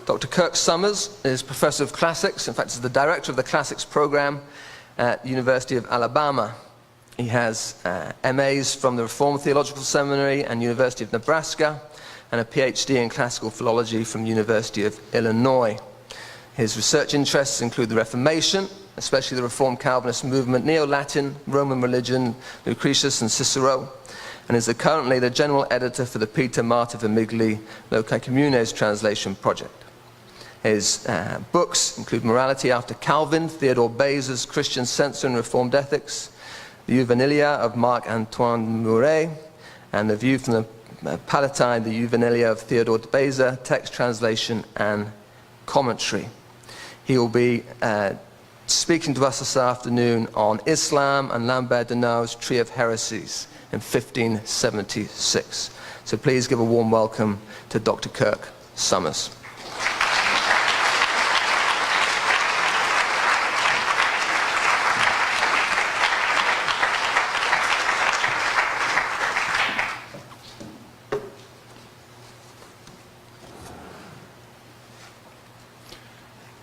Dr. Kirk Summers is Professor of Classics. In fact, he's the Director of the Classics Program at the University of Alabama. He has MAs from the Reformed Theological Seminary and University of Nebraska, and a PhD in Classical Philology from the University of Illinois. His research interests include the Reformation, especially the Reformed Calvinist movement, Neo-Latin, Roman religion, Lucretius and Cicero, and is currently the general editor for the Peter Martyr Vermigli Loci Communes translation project. His books include Morality After Calvin, Theodore Beza's Christian Censor and Reformed Ethics, the Juvenilia of Marc-Antoine Mouret, and the View from the Palatine, the Juvenilia of Theodore Beza, text translation and commentary. He will be speaking to us this afternoon on Islam and Lambert Daneau's Tree of Heresies in 1576. So please give a warm welcome to Dr. Kirk Summers.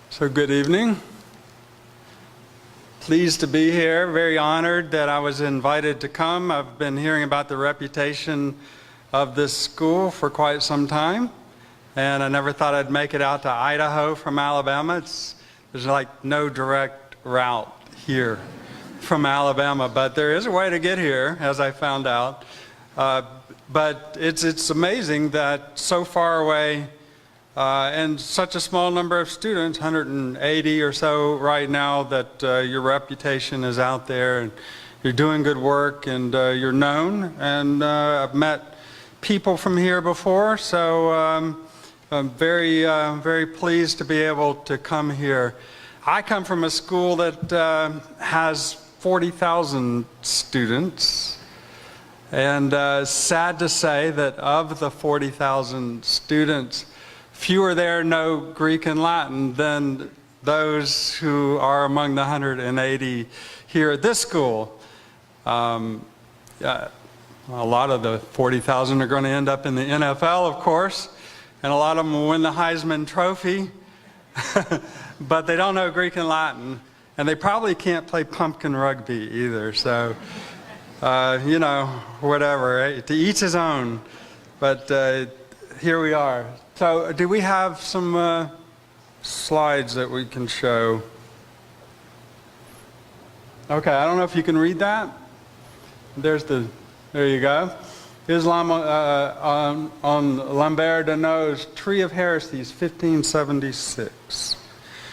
So good evening. Pleased to be here. Very honored that I was invited to come. I've been hearing about the reputation of this school for quite some time, and I never thought I'd make it out to Idaho from Alabama. There's like no direct route here from Alabama, but there is a way to get here, as I found out. But it's amazing that so far away and such a small number of students, 180 or so right now, that your reputation is out there and you're doing good work and you're known. And I've met people from here before, so I'm very pleased to be able to come here. I come from a school that has 40,000 students, and sad to say that of the 40,000 students, fewer there know Greek and Latin than those who are among the 180 here at this school. A lot of the 40,000 are going to end up in the NFL, of course, and a lot of them will win the Heisman Trophy, but they don't know Greek and Latin, and they probably can't play pumpkin rugby either, so, you know, whatever, right? To each his own, but here we are. So, do we have some slides that we can show? Okay, I don't know if you can read that. There you go. Islam on Lambert Daneau's Tree of Heresies, 1576.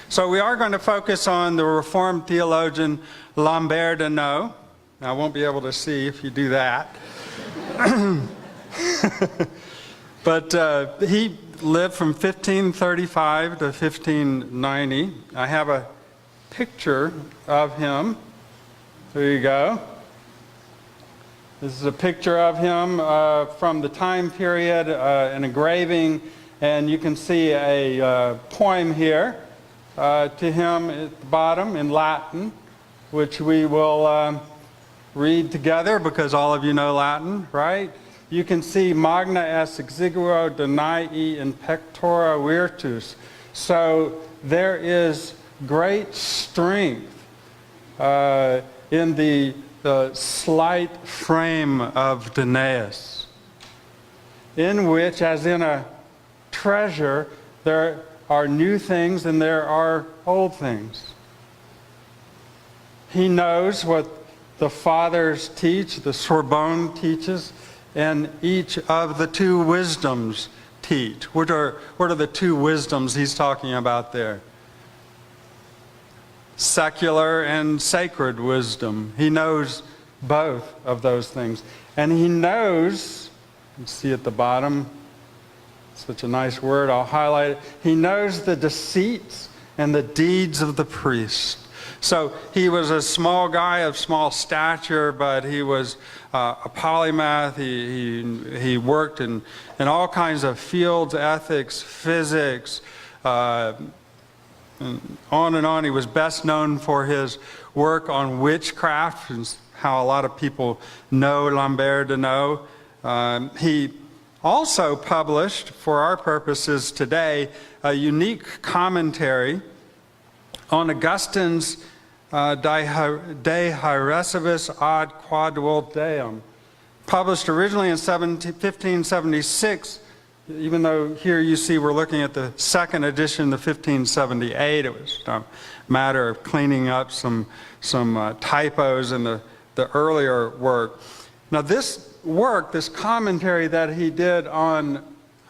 So we are going to focus on the Reformed theologian Lambert Daneau. Now, I won't be able to see if you do that. But he lived from 1535 to 1590. I have a picture of him. There you go. This is a picture of him from the time period, an engraving, and you can see a poem here to him at the bottom in Latin, which we will read together because all of you know Latin, right? You can see Magna est exiguo Danai in pectora virtus. So there is great strength in the slight frame of Daneus, in which, as in a treasure, there are new things and there are old things. He knows what the fathers teach, the Sorbonne teaches, and each of the two wisdoms teach. What are the two wisdoms he's talking about there? Secular and sacred wisdom. He knows both of those things. And he knows, you see at the bottom, such a nice word, I'll highlight it. He knows the deceits and the deeds of the priest. So he was a small guy of small stature, but he was a polymath. He worked in all kinds of fields, ethics, physics, and on and on. He was best known for his work on witchcraft, and how a lot of people know Lambert Daneau. He also published, for our purposes today, a unique commentary on Augustine's De Heresies ad Quodlibet Deum, published originally in 1576, even though here you see we're looking at the second edition, the 1578. It was a matter of cleaning up some typos in the earlier work. Now this work, this commentary that he did on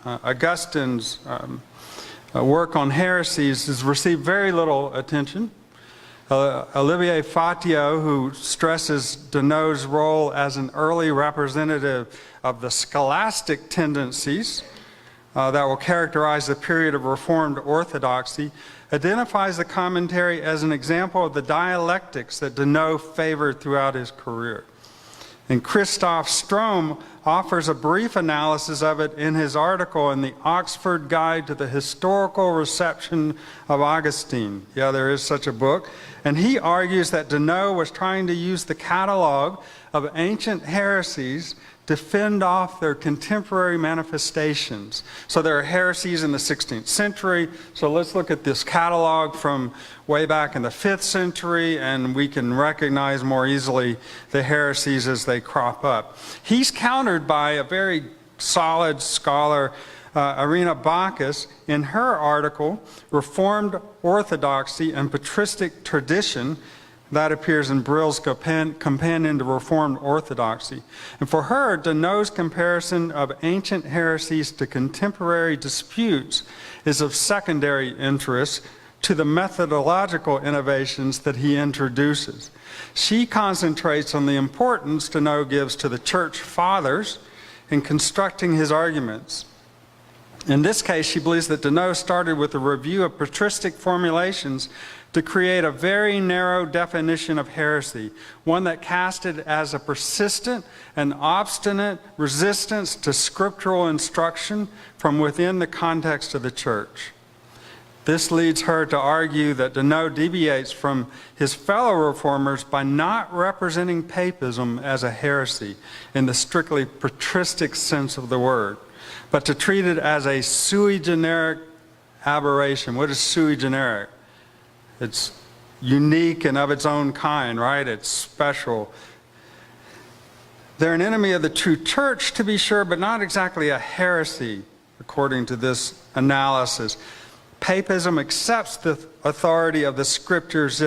Augustine's work on heresies, has received very little attention. Olivier Fatio, who stresses Daneau's role as an early representative of the scholastic tendencies that will characterize the period of Reformed orthodoxy, identifies the commentary as an example of the dialectics that Daneau favored throughout his career. And Christoph Strom offers a brief analysis of it in his article in the Oxford Guide to the Historical Reception of Augustine. Yeah, there is such a book. And he argues that Daneau was trying to use the catalog of ancient heresies to fend off their contemporary manifestations. So there are heresies in the 16th century. So let's look at this catalog from way back in the 5th century, and we can recognize more easily the heresies as they crop up. He's countered by a very solid scholar, Irina Bacchus, in her article, Reformed Orthodoxy and Patristic Tradition, that appears in Brill's Companion to Reformed Orthodoxy. And for her, Daneau's comparison of ancient heresies to contemporary disputes is of secondary interest to the methodological innovations that he introduces. She concentrates on the importance Daneau gives to the Church Fathers in constructing his arguments. In this case, she believes that Daneau started with a review of patristic formulations to create a very narrow definition of heresy, one that cast it as a persistent and obstinate resistance to scriptural instruction from within the context of the church. This leads her to argue that Daneau deviates from his fellow reformers by not representing papism as a heresy in the strictly patristic sense of the word, but to treat it as a sui generis aberration. What is sui generis? It's unique and of its own kind, right? It's special. They're an enemy of the true church, to be sure, but not exactly a heresy, according to this analysis. Papism accepts the authority of the scriptures,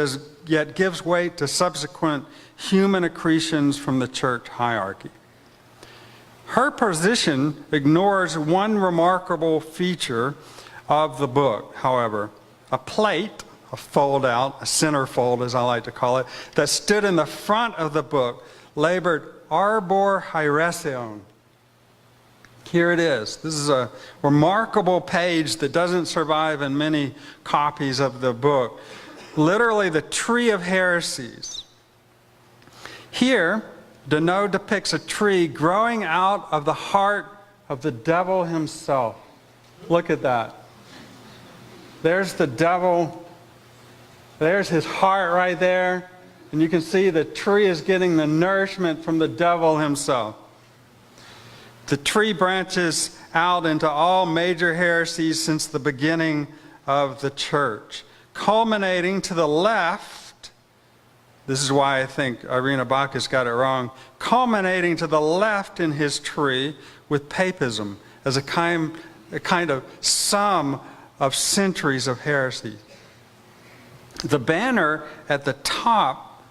yet gives weight to subsequent human accretions from the church hierarchy. Her position ignores one remarkable feature of the book, however, a plate, a fold out, a centerfold as I like to call it, that stood in the front of the book, labored Arbor Heresion. Here it is. This is a remarkable page that doesn't survive in many copies of the book. Literally the Tree of Heresies. Here, Daneau depicts a tree growing out of the heart of the devil himself. Look at that. There's the devil. There's his heart right there. And you can see the tree is getting the nourishment from the devil himself. The tree branches out into all major heresies since the beginning of the church, culminating to the left. This is why I think Irina Bacchus got it wrong. Culminating to the left in his tree with papism as a kind of sum of centuries of heresy. The banner at the top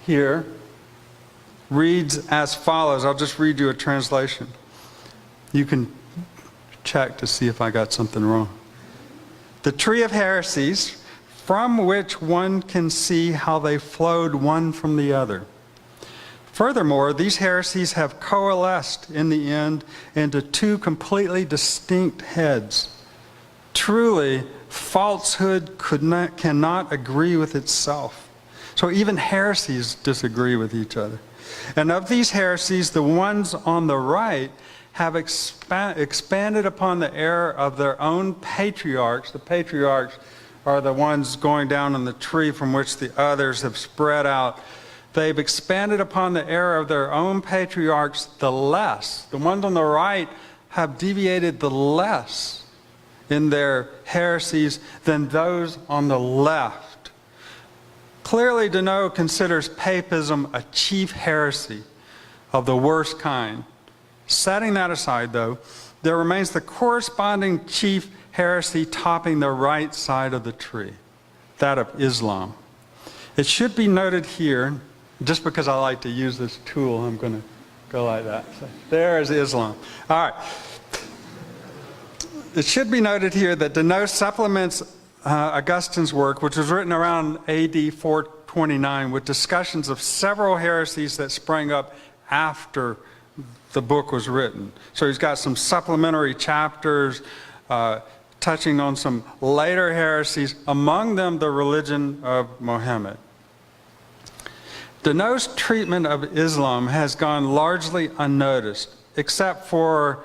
here reads as follows. I'll just read you a translation. You can check to see if I got something wrong. The Tree of Heresies, from which one can see how they flowed one from the other. Furthermore, these heresies have coalesced in the end into two completely distinct heads. Truly, falsehood cannot agree with itself. So even heresies disagree with each other. And of these heresies, the ones on the right have expanded upon the error of their own patriarchs. The patriarchs are the ones going down on the tree from which the others have spread out they've expanded upon the error of their own patriarchs the less. The ones on the right have deviated the less in their heresies than those on the left. Clearly, Daneau considers papism a chief heresy of the worst kind. Setting that aside, though, there remains the corresponding chief heresy topping the right side of the tree, that of Islam. It should be noted here, just because I like to use this tool, I'm going to go like that. So there is Islam. All right. It should be noted here that Daneau supplements Augustine's work, which was written around AD 429, with discussions of several heresies that sprang up after the book was written. So he's got some supplementary chapters touching on some later heresies, among them the religion of Mohammed. Daneau's treatment of Islam has gone largely unnoticed, except for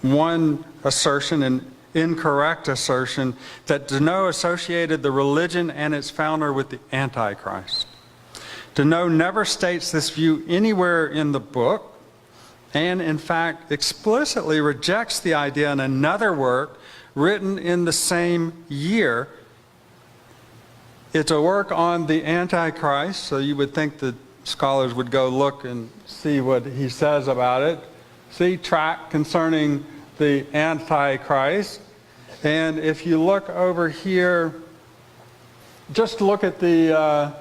one assertion, an incorrect assertion, that Daneau associated the religion and its founder with the Antichrist. Daneau never states this view anywhere in the book, and in fact explicitly rejects the idea in another work written in the same year. It's a work on the Antichrist, so you would think that scholars would go look and see what he says about it. See, tract concerning the Antichrist. And if you look over here, just look at the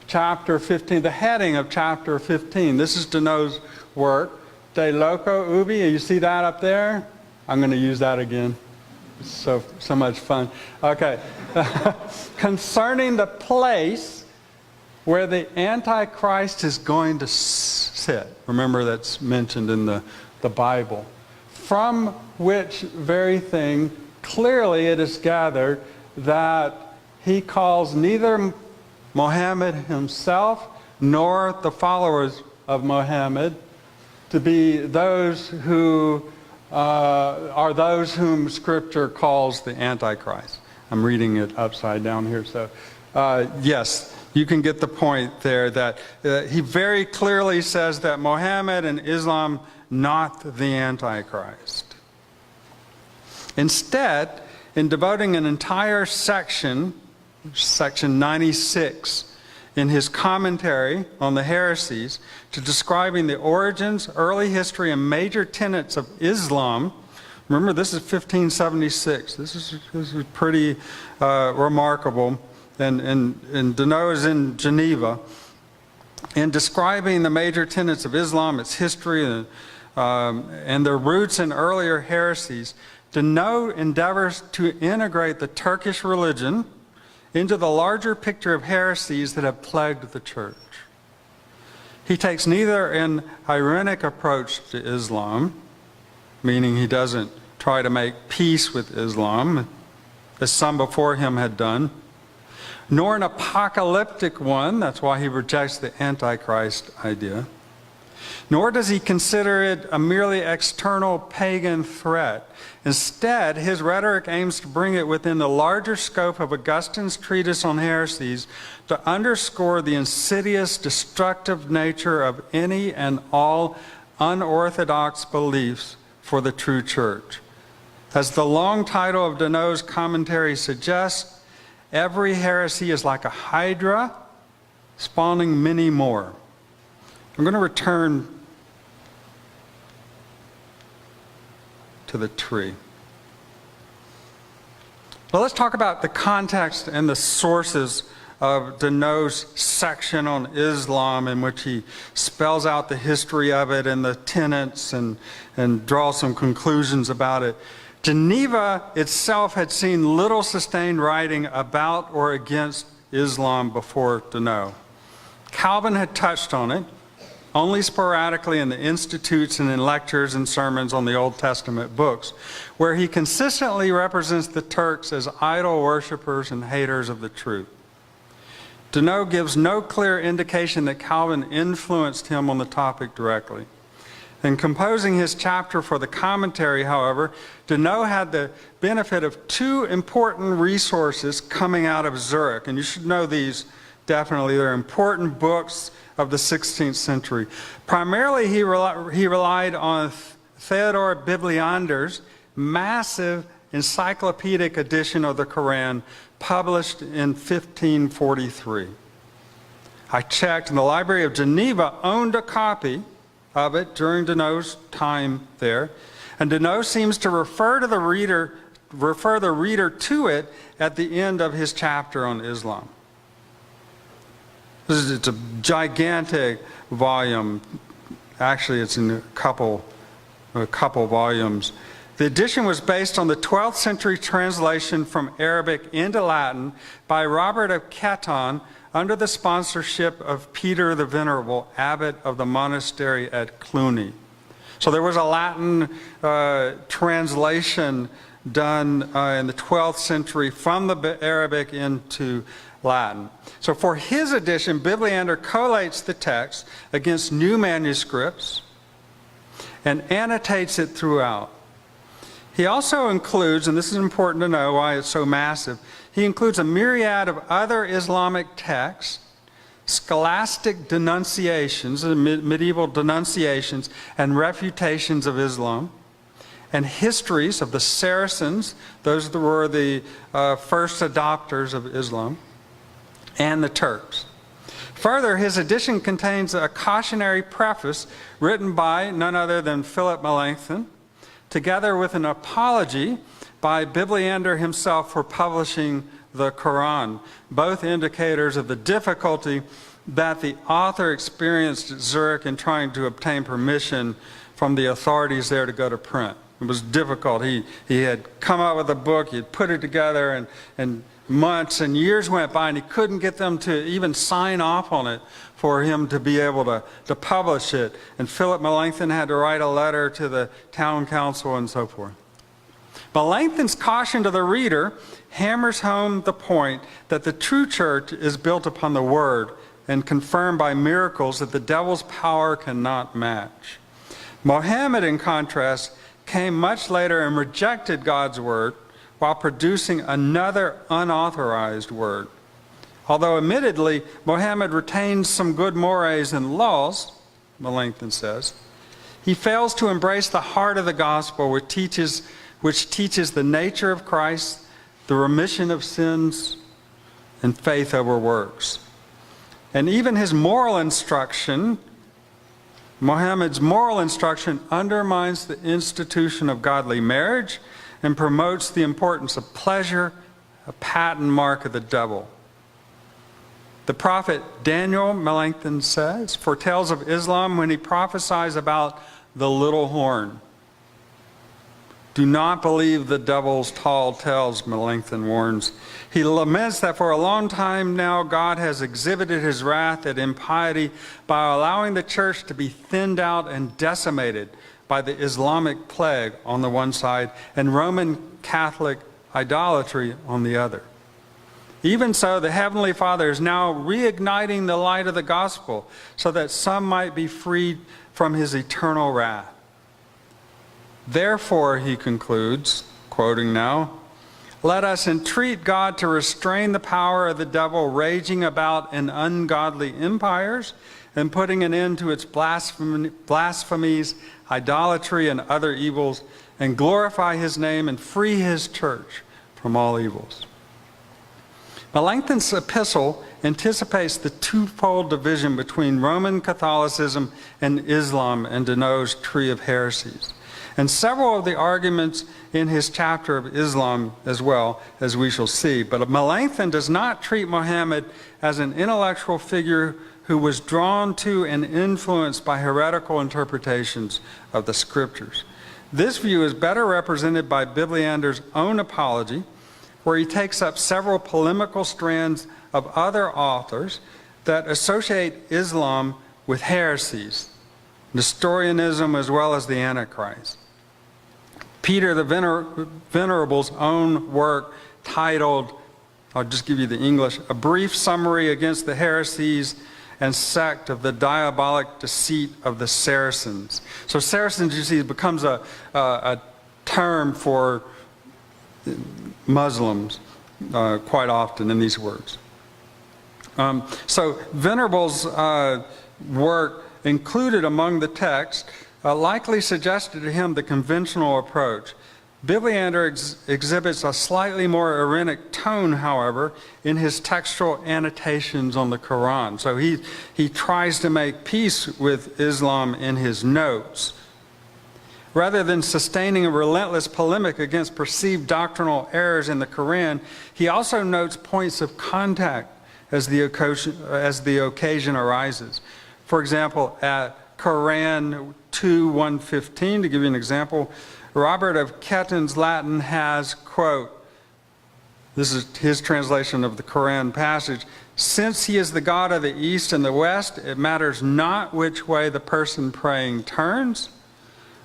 chapter 15, the heading of chapter 15. This is Daneau's work. De loco ubi, you see that up there? I'm going to use that again. It's so much fun. Okay. Concerning the place where the Antichrist is going to sit. Remember, that's mentioned in the Bible. From which very thing, clearly it is gathered that he calls neither Mohammed himself nor the followers of Mohammed to be those who are those whom Scripture calls the Antichrist. I'm reading it upside down here, so yes, you can get the point there that he very clearly says that Mohammed and Islam, not the Antichrist. Instead, in devoting an entire section, section 96, in his commentary on the heresies, to describing the origins, early history, and major tenets of Islam. Remember, this is 1576. This is pretty remarkable. And Daneau is in Geneva. In describing the major tenets of Islam, its history, and their roots in earlier heresies, Daneau endeavors to integrate the Turkish religion into the larger picture of heresies that have plagued the church. He takes neither an ironic approach to Islam, meaning he doesn't try to make peace with Islam, as some before him had done, nor an apocalyptic one, that's why he rejects the Antichrist idea, nor does he consider it a merely external pagan threat. Instead, his rhetoric aims to bring it within the larger scope of Augustine's treatise on heresies to underscore the insidious, destructive nature of any and all unorthodox beliefs for the true church. As the long title of Daneau's commentary suggests, every heresy is like a hydra spawning many more. I'm going to return to the tree. Well, let's talk about the context and the sources of Daneau's section on Islam, in which he spells out the history of it and the tenets and draws some conclusions about it. Geneva itself had seen little sustained writing about or against Islam before Daneau. Calvin had touched on it, only sporadically in the institutes and in lectures and sermons on the Old Testament books, where he consistently represents the Turks as idol worshippers and haters of the truth. Daneau gives no clear indication that Calvin influenced him on the topic directly. In composing his chapter for the commentary, however, Daneau had the benefit of two important resources coming out of Zurich, and you should know these definitely. They're important books of the 16th century. Primarily, he relied on Theodore Bibliander's massive encyclopedic edition of the Quran, published in 1543. I checked, and the Library of Geneva owned a copy of it during Daneau's time there, and Daneau seems to refer the reader to it at the end of his chapter on Islam. It's a gigantic volume. Actually, it's in a couple volumes. The edition was based on the 12th century translation from Arabic into Latin by Robert of Caton under the sponsorship of Peter the Venerable, abbot of the monastery at Cluny. So there was a Latin translation done in the 12th century from the Arabic into Latin. So for his edition, Bibliander collates the text against new manuscripts and annotates it throughout. He also includes, and this is important to know why it's so massive, he includes a myriad of other Islamic texts, scholastic denunciations, medieval denunciations, and refutations of Islam, and histories of the Saracens, those were the first adopters of Islam, and the Turks. Further, his edition contains a cautionary preface written by none other than Philip Melanchthon, together with an apology by Bibliander himself for publishing the Quran, both indicators of the difficulty that the author experienced at Zurich in trying to obtain permission from the authorities there to go to print. It was difficult. He had come out with a book, he had put it together, and months and years went by, and he couldn't get them to even sign off on it for him to be able to publish it. And Philip Melanchthon had to write a letter to the town council and so forth. Melanchthon's caution to the reader hammers home the point that the true church is built upon the Word and confirmed by miracles that the devil's power cannot match. Mohammed, in contrast, came much later and rejected God's Word while producing another unauthorized word. Although admittedly, Mohammed retains some good mores and laws, Melanchthon says, he fails to embrace the heart of the gospel, which teaches the nature of Christ, the remission of sins, and faith over works. And even his moral instruction, Mohammed's moral instruction, undermines the institution of godly marriage and promotes the importance of pleasure, a patent mark of the devil. The prophet Daneau, Melanchthon says, foretells of Islam when he prophesies about the little horn. Do not believe the devil's tall tales, Melanchthon warns. He laments that for a long time now God has exhibited his wrath at impiety by allowing the church to be thinned out and decimated by the Islamic plague on the one side and Roman Catholic idolatry on the other. Even so, the Heavenly Father is now reigniting the light of the gospel so that some might be freed from his eternal wrath. Therefore, he concludes, quoting now, let us entreat God to restrain the power of the devil raging about in ungodly empires and putting an end to its blasphemies, idolatry, and other evils, and glorify his name and free his church from all evils. Melanchthon's epistle anticipates the twofold division between Roman Catholicism and Islam in Daneau's Tree of Heresies, and several of the arguments in his chapter of Islam as well, as we shall see. But Melanchthon does not treat Mohammed as an intellectual figure who was drawn to and influenced by heretical interpretations of the scriptures. This view is better represented by Bibliander's own apology, where he takes up several polemical strands of other authors that associate Islam with heresies, Nestorianism as well as the Antichrist. Peter the Venerable's own work titled, I'll just give you the English, A Brief Summary Against the Heresies and Sect of the Diabolic Deceit of the Saracens. So Saracens, you see, becomes a term for Muslims quite often in these words. So Venerable's work included among the text likely suggested to him the conventional approach. Bibliander exhibits a slightly more irenic tone, however, in his textual annotations on the Quran. So he tries to make peace with Islam in his notes. Rather than sustaining a relentless polemic against perceived doctrinal errors in the Quran, he also notes points of contact as the occasion arises. For example, at Quran 2:115, to give you an example, Robert of Ketton's Latin has, quote, this is his translation of the Quran passage, "Since he is the God of the East and the West, it matters not which way the person praying turns.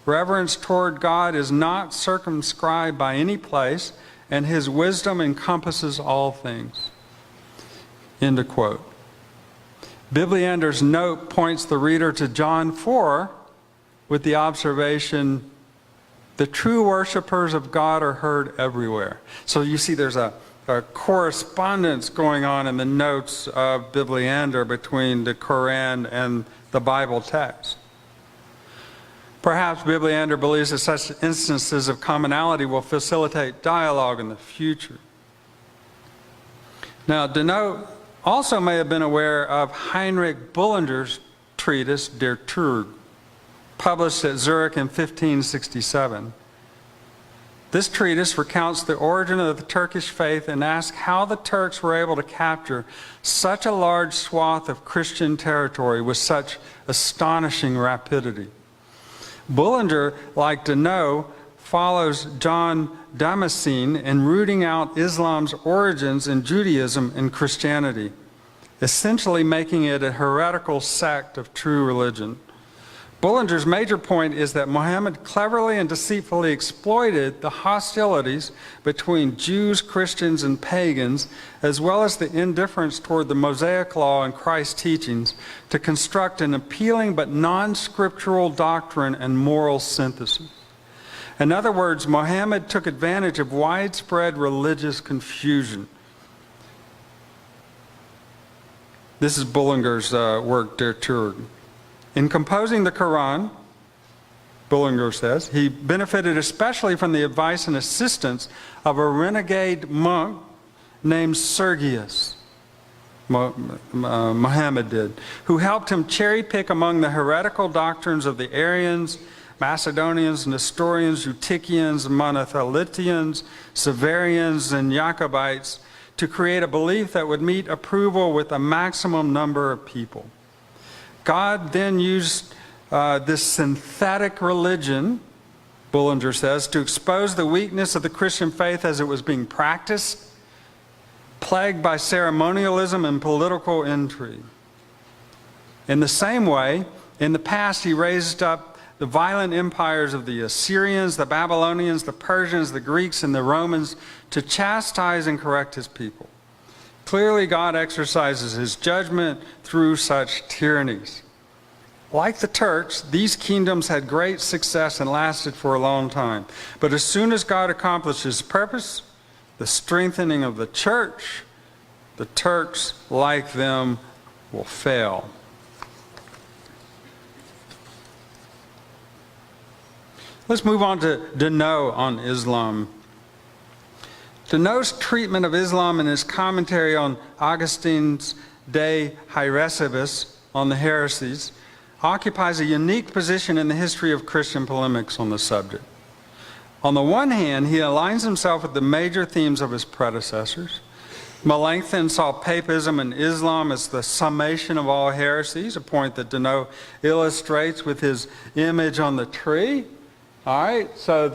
Reverence toward God is not circumscribed by any place, and his wisdom encompasses all things." End of quote. Bibliander's note points the reader to John 4 with the observation, "The true worshipers of God are heard everywhere." So you see there's a correspondence going on in the notes of Bibliander between the Quran and the Bible text. Perhaps Bibliander believes that such instances of commonality will facilitate dialogue in the future. Now, Daneau also may have been aware of Heinrich Bullinger's treatise, Der Turg, published at Zurich in 1567. This treatise recounts the origin of the Turkish faith and asks how the Turks were able to capture such a large swath of Christian territory with such astonishing rapidity. Bullinger, like Daneau, follows John Damascene in rooting out Islam's origins in Judaism and Christianity, essentially making it a heretical sect of true religion. Bullinger's major point is that Muhammad cleverly and deceitfully exploited the hostilities between Jews, Christians, and pagans, as well as the indifference toward the Mosaic law and Christ's teachings, to construct an appealing but non-scriptural doctrine and moral synthesis. In other words, Muhammad took advantage of widespread religious confusion. This is Bullinger's work, Der Turg. In composing the Quran, Bullinger says, he benefited especially from the advice and assistance of a renegade monk named Sergius, Muhammad did, who helped him cherry-pick among the heretical doctrines of the Arians, Macedonians, Nestorians, Eutychians, Monothelites, Severians, and Jacobites to create a belief that would meet approval with a maximum number of people. God then used this synthetic religion, Bullinger says, to expose the weakness of the Christian faith as it was being practiced, plagued by ceremonialism and political intrigue. In the same way, in the past he raised up the violent empires of the Assyrians, the Babylonians, the Persians, the Greeks, and the Romans to chastise and correct his people. Clearly, God exercises his judgment through such tyrannies. Like the Turks, these kingdoms had great success and lasted for a long time. But as soon as God accomplished his purpose, the strengthening of the church, the Turks, like them, will fail. Let's move on to Daneau on Islam. Daneau's treatment of Islam in his commentary on Augustine's De Heresies on the heresies occupies a unique position in the history of Christian polemics on the subject. On the one hand, he aligns himself with the major themes of his predecessors. Melanchthon saw papism and Islam as the summation of all heresies, a point that Daneau illustrates with his image on the tree. All right, so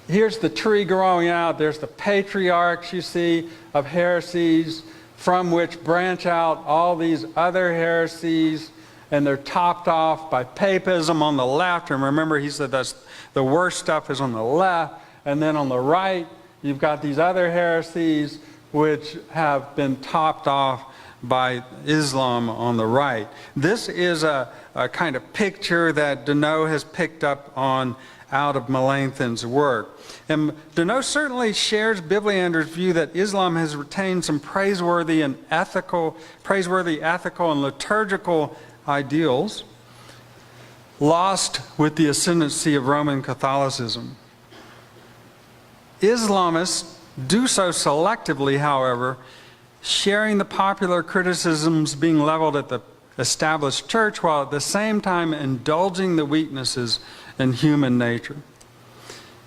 here's the tree growing out. There's the patriarchs, you see, of heresies, from which branch out all these other heresies, and they're topped off by papism on the left. And remember, he said that's the worst stuff is on the left, and then on the right, you've got these other heresies which have been topped off by Islam on the right. This is a kind of picture that Daneau has picked up on out of Melanchthon's work. And Daneau certainly shares Bibliander's view that Islam has retained some praiseworthy ethical and liturgical ideals, lost with the ascendancy of Roman Catholicism. Islamists do so selectively, however, sharing the popular criticisms being leveled at the established church while at the same time indulging the weaknesses in human nature.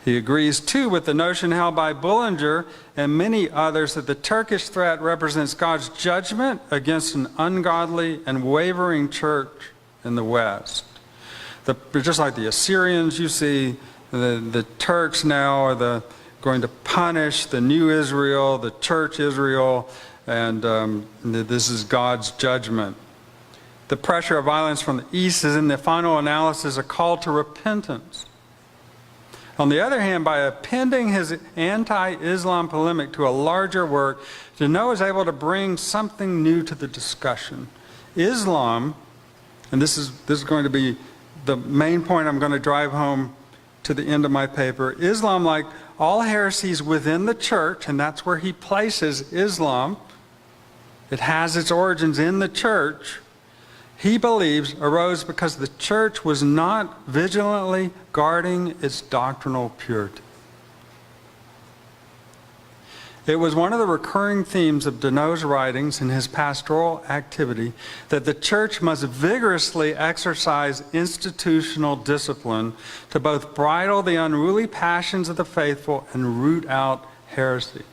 He agrees, too, with the notion held by Bullinger and many others that the Turkish threat represents God's judgment against an ungodly and wavering church in the West. Just like the Assyrians, you see, the Turks now are going to punish the new Israel, the church Israel, and this is God's judgment. The pressure of violence from the East is, in the final analysis, a call to repentance. On the other hand, by appending his anti-Islam polemic to a larger work, Daneau is able to bring something new to the discussion. Islam, and this is going to be the main point I'm going to drive home to the end of my paper. Islam, like all heresies within the church, and that's where he places Islam, it has its origins in the church, he believes arose because the church was not vigilantly guarding its doctrinal purity. It was one of the recurring themes of Daneau's writings and his pastoral activity that the church must vigorously exercise institutional discipline to both bridle the unruly passions of the faithful and root out heresy.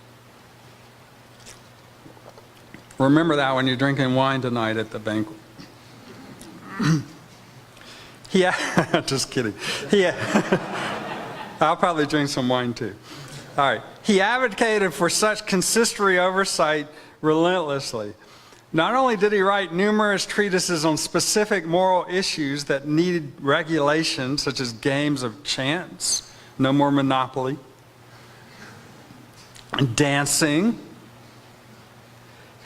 Remember that when you're drinking wine tonight at the banquet. Yeah, just kidding. I'll probably drink some wine too. All right. He advocated for such consistory oversight relentlessly. Not only did he write numerous treatises on specific moral issues that needed regulation, such as games of chance, no more Monopoly, and dancing,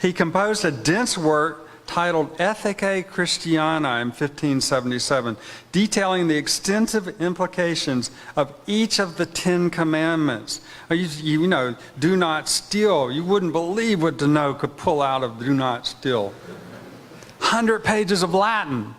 he composed a dense work titled Ethicae Christianae in 1577, detailing the extensive implications of each of the 10 commandments. You know, do not steal. You wouldn't believe what Daneau could pull out of do not steal. 100 pages of Latin,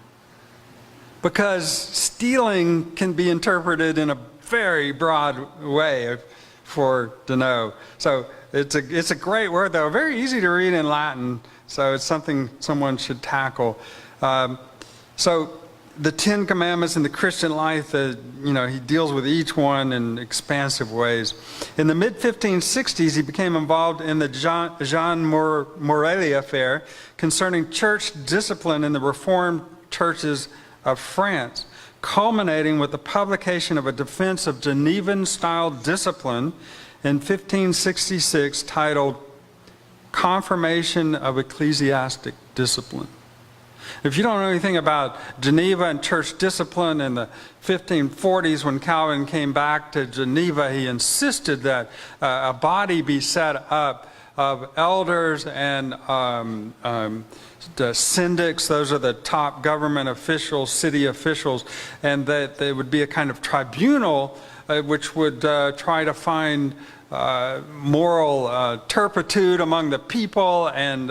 because stealing can be interpreted in a very broad way for Daneau. So it's a great word, though, very easy to read in Latin. So it's something someone should tackle. So the 10 Commandments in the Christian life, he deals with each one in expansive ways. In the mid-1560s, he became involved in the Jean Morelli affair concerning church discipline in the Reformed churches of France, culminating with the publication of a defense of Genevan-style discipline in 1566 titled Confirmation of Ecclesiastic Discipline. If you don't know anything about Geneva and church discipline in the 1540s, when Calvin came back to Geneva, he insisted that a body be set up of elders and the syndics, those are the top government officials, city officials, and that there would be a kind of tribunal which would try to find moral turpitude among the people and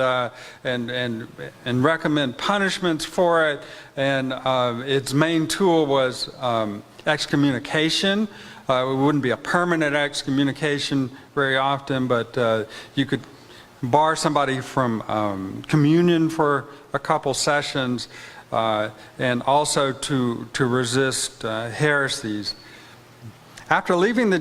recommend punishments for it. And its main tool was excommunication. It wouldn't be a permanent excommunication very often, but you could bar somebody from communion for a couple sessions, and also to resist heresies. After leaving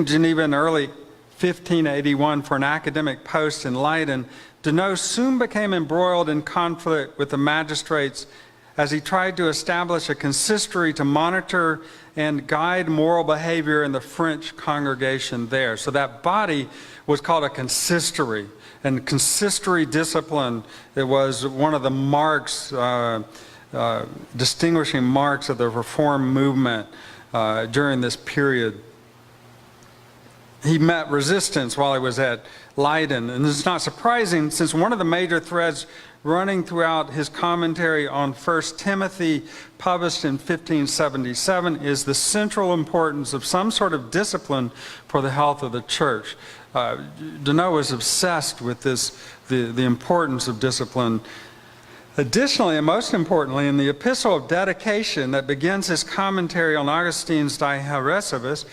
Geneva in early 1581 for an academic post in Leiden, Daneau soon became embroiled in conflict with the magistrates as he tried to establish a consistory to monitor and guide moral behavior in the French congregation there. So that body was called a consistory, and consistory discipline, it was one of the marks, distinguishing marks of the Reform movement during this period. he met resistance while he was at Leiden. And it's not surprising, since one of the major threads running throughout his commentary on 1 Timothy, published in 1577, is the central importance of some sort of discipline for the health of the church. Daneau was obsessed with this, the importance of discipline. Additionally, and most importantly, in the epistle of dedication that begins his commentary on Augustine's De Heresies,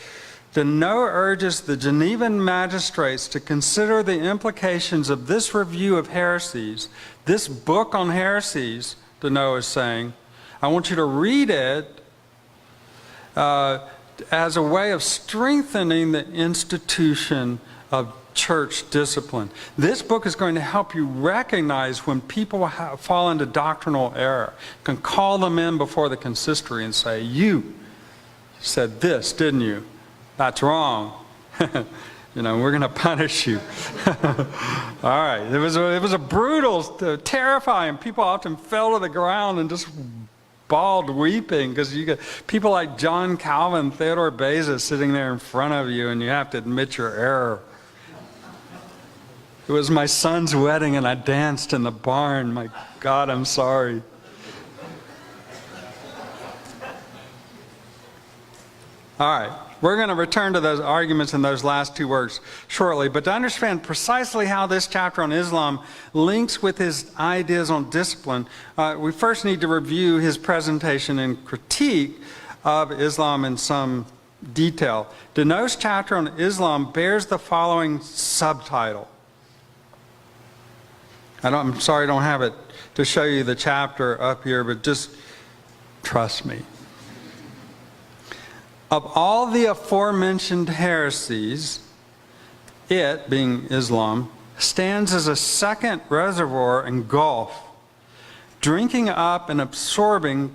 Daneau urges the Genevan magistrates to consider the implications of this review of heresies, this book on heresies, Daneau is saying. I want you to read it as a way of strengthening the institution of church discipline. This book is going to help you recognize when people fall into doctrinal error. You can call them in before the consistory and say, "You said this, didn't you? That's wrong. You know, we're going to punish you." All right. It was a brutal, terrifying. People often fell to the ground and just bawled weeping, because you got people like John Calvin, Theodore Beza sitting there in front of you, and you have to admit your error. It was my son's wedding and I danced in the barn. My God, I'm sorry. All right. We're going to return to those arguments in those last two works shortly, but to understand precisely how this chapter on Islam links with his ideas on discipline, we first need to review his presentation and critique of Islam in some detail. Daneau's chapter on Islam bears the following subtitle. I'm sorry I don't have it to show you the chapter up here, but just trust me. Of all the aforementioned heresies, it, being Islam, stands as a second reservoir and gulf, drinking up and absorbing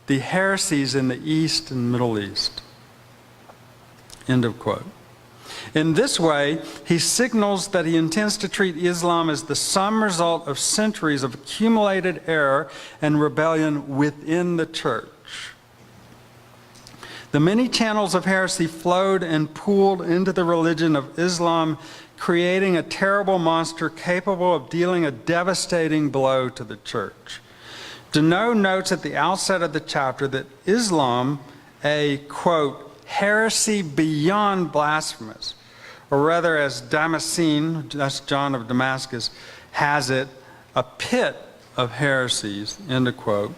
the heresies in the East and Middle East. End of quote. In this way, he signals that he intends to treat Islam as the sum result of centuries of accumulated error and rebellion within the church. The many channels of heresy flowed and pooled into the religion of Islam, creating a terrible monster capable of dealing a devastating blow to the church. Daneau notes at the outset of the chapter that Islam, a, quote, heresy beyond blasphemous, or rather, as Damascene, that's John of Damascus, has it, a pit of heresies, end of quote,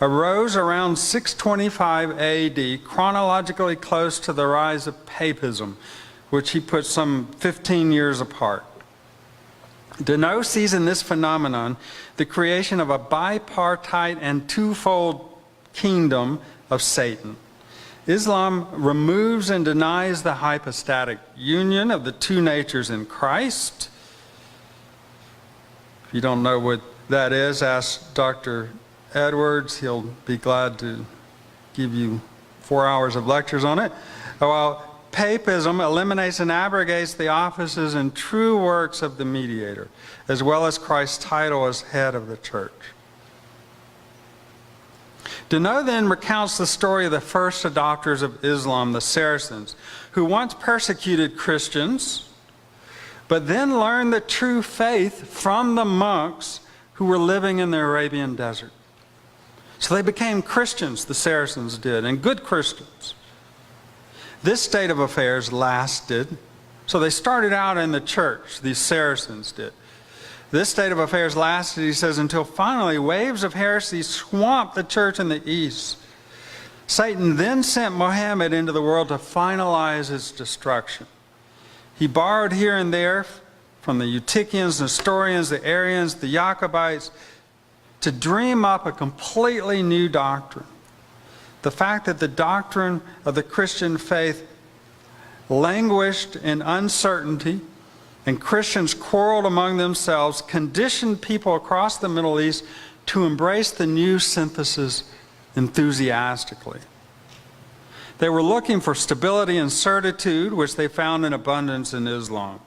arose around 625 AD, chronologically close to the rise of papism, which he puts some 15 years apart. Daneau sees in this phenomenon the creation of a bipartite and twofold kingdom of Satan. Islam removes and denies the hypostatic union of the two natures in Christ. If you don't know what that is, ask Dr. Edwards. He'll be glad to give you 4 hours of lectures on it. While papism eliminates and abrogates the offices and true works of the mediator, as well as Christ's title as head of the church. Daneau then recounts the story of the first adopters of Islam, the Saracens, who once persecuted Christians, but then learned the true faith from the monks who were living in the Arabian desert. So they became Christians, the Saracens did, and good Christians. This state of affairs lasted. So they started out in the church, these Saracens did. This state of affairs lasted, he says, until finally waves of heresy swamped the church in the East. Satan then sent Muhammad into the world to finalize his destruction. He borrowed here and there from the Eutychians, Nestorians, the Arians, the Jacobites, to dream up a completely new doctrine. The fact that the doctrine of the Christian faith languished in uncertainty and Christians quarreled among themselves conditioned people across the Middle East to embrace the new synthesis enthusiastically. They were looking for stability and certitude, which they found in abundance in Islam.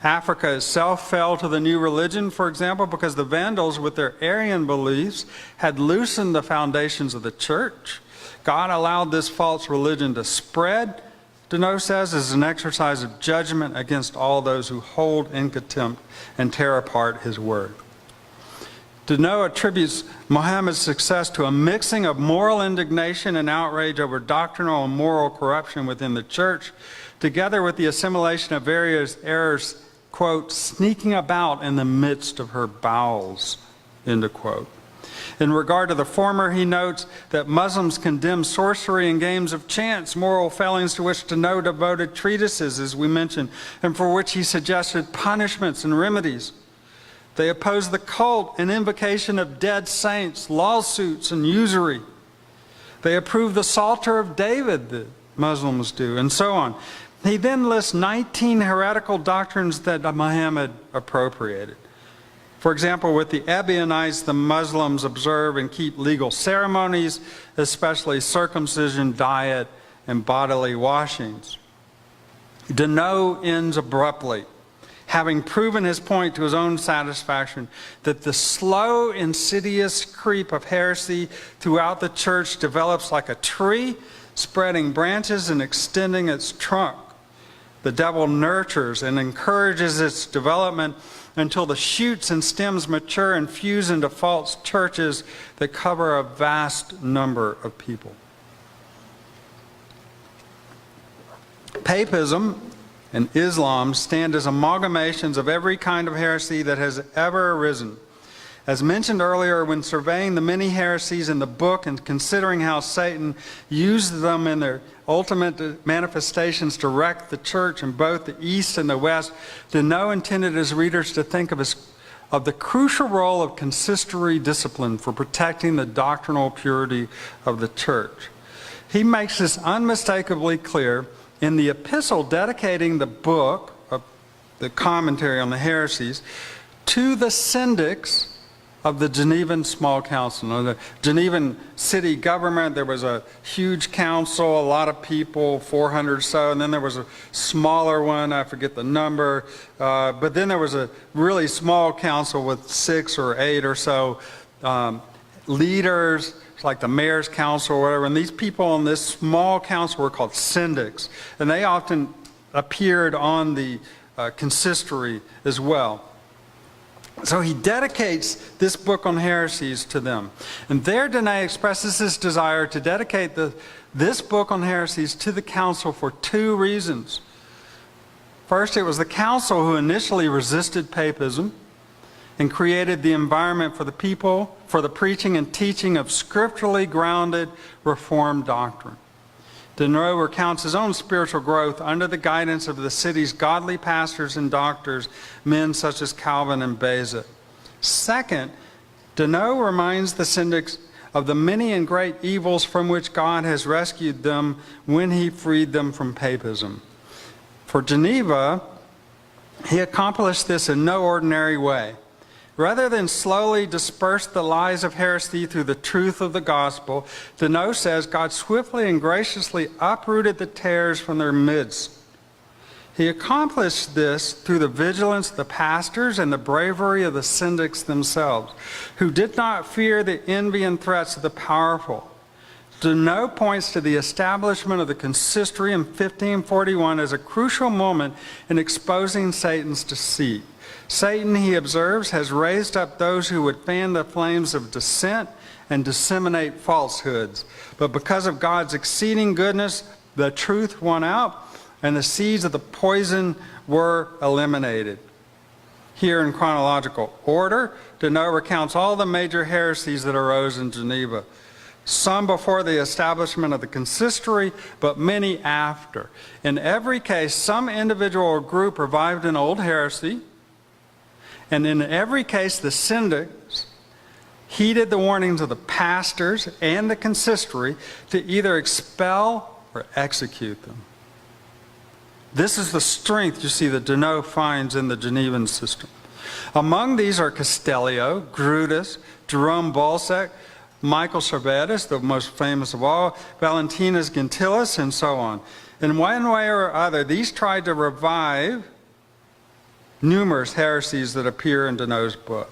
Africa itself fell to the new religion, for example, because the Vandals, with their Aryan beliefs, had loosened the foundations of the church. God allowed this false religion to spread Daneau says, is an exercise of judgment against all those who hold in contempt and tear apart his word. Daneau attributes Muhammad's success to a mixing of moral indignation and outrage over doctrinal and moral corruption within the church, together with the assimilation of various errors, quote, sneaking about in the midst of her bowels, end of quote. In regard to the former, he notes that Muslims condemn sorcery and games of chance, moral failings to which Daneau devoted treatises, as we mentioned, and for which he suggested punishments and remedies. They oppose the cult and invocation of dead saints, lawsuits, and usury. They approve the Psalter of David that Muslims do, and so on. He then lists 19 heretical doctrines that Muhammad appropriated. For example, with the Ebionites, the Muslims observe and keep legal ceremonies, especially circumcision, diet, and bodily washings. Daneau ends abruptly, having proven his point to his own satisfaction that the slow, insidious creep of heresy throughout the church develops like a tree, spreading branches and extending its trunk. The devil nurtures and encourages its development until the shoots and stems mature and fuse into false churches that cover a vast number of people. Papism and Islam stand as amalgamations of every kind of heresy that has ever arisen. As mentioned earlier, when surveying the many heresies in the book and considering how Satan used them in their ultimate manifestations to wreck the church in both the East and the West, Daneau intended his readers to think of the crucial role of consistory discipline for protecting the doctrinal purity of the church. He makes this unmistakably clear in the epistle dedicating the book, of the commentary on the heresies, to the syndics of the Genevan Small Council. In the Genevan city government, there was a huge council, a lot of people, 400 or so, and then there was a smaller one, I forget the number, but then there was a really small council with 6 or 8 or so leaders, like the mayor's council or whatever, and these people in this small council were called syndics, and they often appeared on the consistory as well. So he dedicates this book on heresies to them. And there Daneau expresses his desire to dedicate this book on heresies to the council for 2 reasons. First, it was the council who initially resisted papism and created the environment for the people, for the preaching and teaching of scripturally grounded Reformed doctrine. Daneau recounts his own spiritual growth under the guidance of the city's godly pastors and doctors, men such as Calvin and Beza. Second, Daneau reminds the syndics of the many and great evils from which God has rescued them when he freed them from papism. For Geneva, he accomplished this in no ordinary way. Rather than slowly disperse the lies of heresy through the truth of the gospel, Daneau says God swiftly and graciously uprooted the tares from their midst. He accomplished this through the vigilance of the pastors and the bravery of the syndics themselves, who did not fear the envy and threats of the powerful. Daneau points to the establishment of the consistory in 1541 as a crucial moment in exposing Satan's deceit. Satan, he observes, has raised up those who would fan the flames of dissent and disseminate falsehoods. But because of God's exceeding goodness, the truth won out, and the seeds of the poison were eliminated. Here in chronological order, Daneau recounts all the major heresies that arose in Geneva. Some before the establishment of the consistory, but many after. In every case, some individual or group revived an old heresy, and in every case, the syndics heeded the warnings of the pastors and the consistory to either expel or execute them. This is the strength, you see, that Daneau finds in the Genevan system. Among these are Castellio, Grutus, Jerome Balzac, Michael Servetus, the most famous of all, Valentinus Gentilis, and so on. In one way or other, these tried to revive numerous heresies that appear in Daneau's book.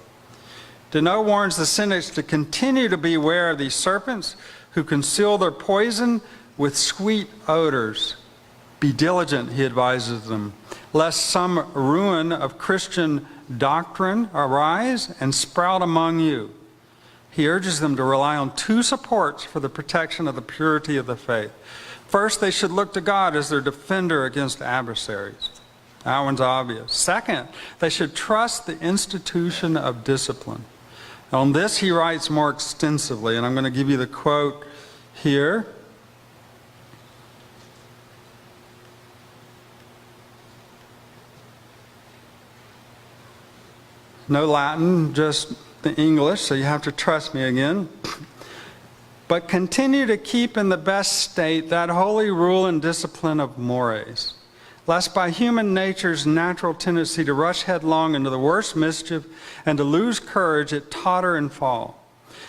Daneau warns the syndics to continue to beware of these serpents who conceal their poison with sweet odors. Be diligent, he advises them, lest some ruin of Christian doctrine arise and sprout among you. He urges them to rely on two supports for the protection of the purity of the faith. First, they should look to God as their defender against adversaries. That one's obvious. Second, they should trust the institution of discipline. On this, he writes more extensively, and I'm going to give you the quote here. No Latin, just the English, so you have to trust me again. But continue to keep in the best state that holy rule and discipline of mores, lest by human nature's natural tendency to rush headlong into the worst mischief and to lose courage, it totter and fall.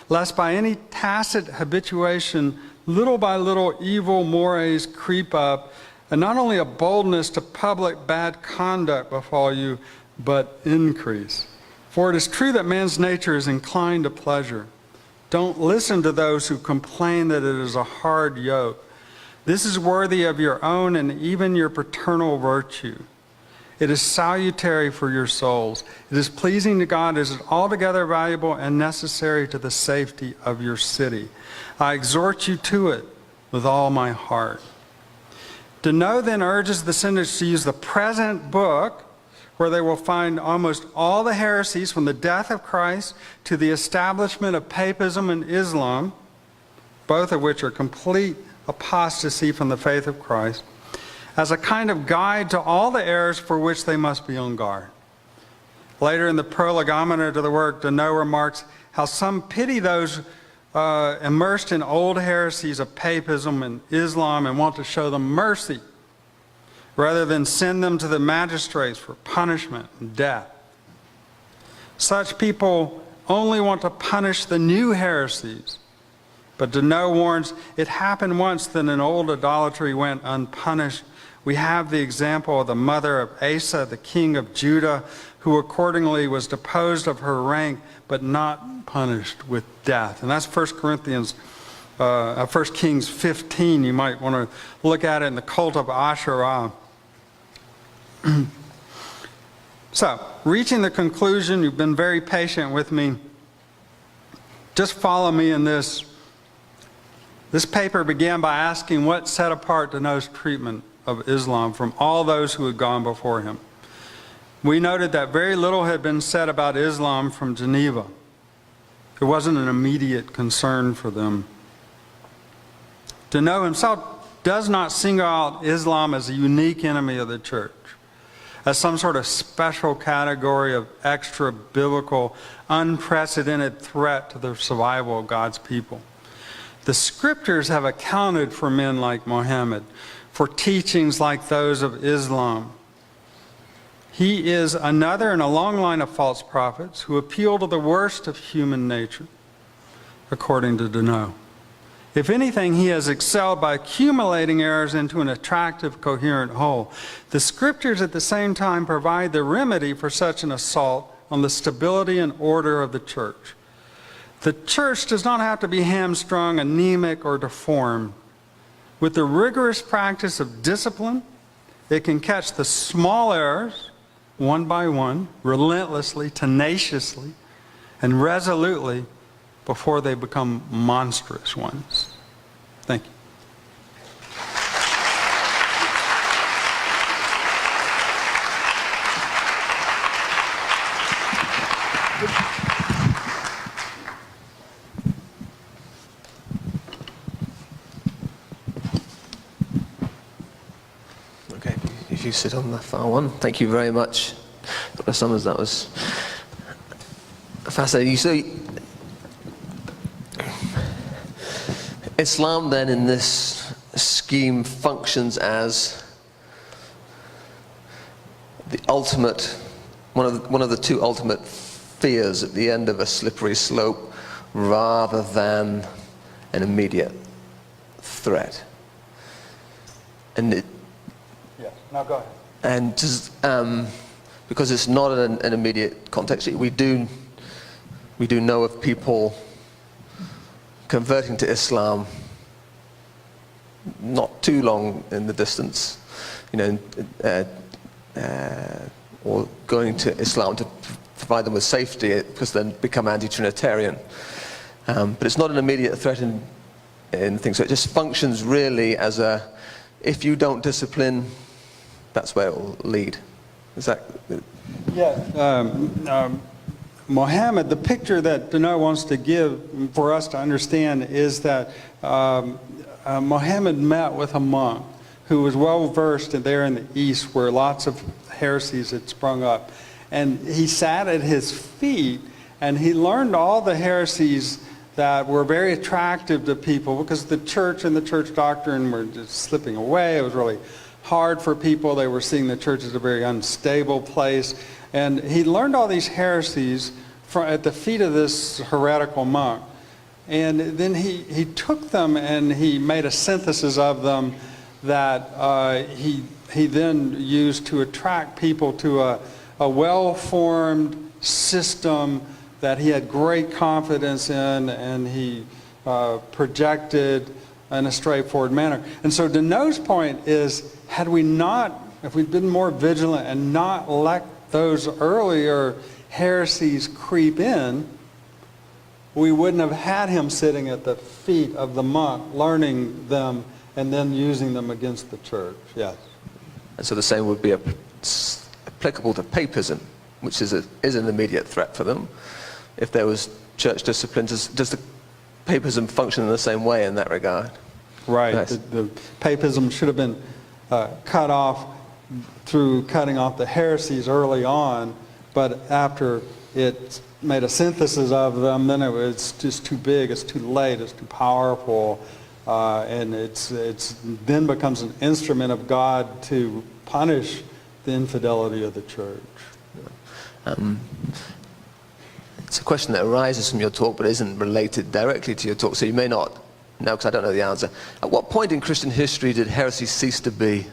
Lest by any tacit habituation, little by little evil mores creep up, and not only a boldness to public bad conduct befall you, but increase. For it is true that man's nature is inclined to pleasure. Don't listen to those who complain that it is a hard yoke. This is worthy of your own and even your paternal virtue. It is salutary for your souls. It is pleasing to God. It is altogether valuable and necessary to the safety of your city. I exhort you to it with all my heart. Daneau then urges the syndics to use the present book, where they will find almost all the heresies from the death of Christ to the establishment of papism and Islam, both of which are complete apostasy from the faith of Christ, as a kind of guide to all the errors for which they must be on guard. Later in the prolegomena to the work, Daneau remarks how some pity those immersed in old heresies of papism and Islam and want to show them mercy, rather than send them to the magistrates for punishment and death. Such people only want to punish the new heresies. But Daneau warns, it happened once that an old idolatry went unpunished. We have the example of the mother of Asa, the king of Judah, who accordingly was deposed of her rank, but not punished with death. And that's 1 Kings 15. You might want to look at it in the cult of Asherah. So, reaching the conclusion, you've been very patient with me. Just follow me in this. This paper began by asking what set apart Daneau's treatment of Islam from all those who had gone before him. We noted that very little had been said about Islam from Geneva. It wasn't an immediate concern for them. Daneau himself does not single out Islam as a unique enemy of the church, as some sort of special category of extra-biblical, unprecedented threat to the survival of God's people. The scriptures have accounted for men like Muhammad, for teachings like those of Islam. He is another in a long line of false prophets who appeal to the worst of human nature, according to Daneau. If anything, he has excelled by accumulating errors into an attractive, coherent whole. The scriptures at the same time provide the remedy for such an assault on the stability and order of the church. The church does not have to be hamstrung, anemic, or deformed. With the rigorous practice of discipline, it can catch the small errors, one by one, relentlessly, tenaciously, and resolutely, before they become monstrous ones. Thank you. Okay, if you sit on the far one. Thank you very much, Dr. Summers. That was fascinating. So, Islam then in this scheme functions as the ultimate, one of the two ultimate fears at the end of a slippery slope, rather than an immediate threat. And it, Yes, now go ahead. and just, because it's not an immediate context, we do know of people converting to Islam not too long in the distance, or going to Islam to provide them with safety because then become anti-Trinitarian. But it's not an immediate threat in things. So it just functions really as a, if you don't discipline, that's where it will lead. Is that? Yeah. Mohammed, the picture that Daneau wants to give for us to understand is that Mohammed met with a monk who was well versed there in the East where lots of heresies had sprung up. And he sat at his feet and he learned all the heresies that were very attractive to people because the church and the church doctrine were just slipping away. It was really hard for people. They were seeing the church as a very unstable place. And he learned all these heresies at the feet of this heretical monk. And then he took them and he made a synthesis of them that he then used to attract people to a well-formed system that he had great confidence in, and he projected in a straightforward manner. And so Daneau's point is, if we'd been more vigilant and not let those earlier heresies creep in, we wouldn't have had him sitting at the feet of the monk, learning them and then using them against the church. Yes. And so the same would be applicable to papism, which is an immediate threat for them. If there was church discipline, does the papism function in the same way in that regard? Right. Nice. The papism should have been cut off through cutting off the heresies early on, but after it made a synthesis of them, then it was just too big, it's too late, it's too powerful, and it's then becomes an instrument of God to punish the infidelity of the church. It's a question that arises from your talk but isn't related directly to your talk, so you may not know because I don't know the answer. At what point in Christian history did heresy cease to be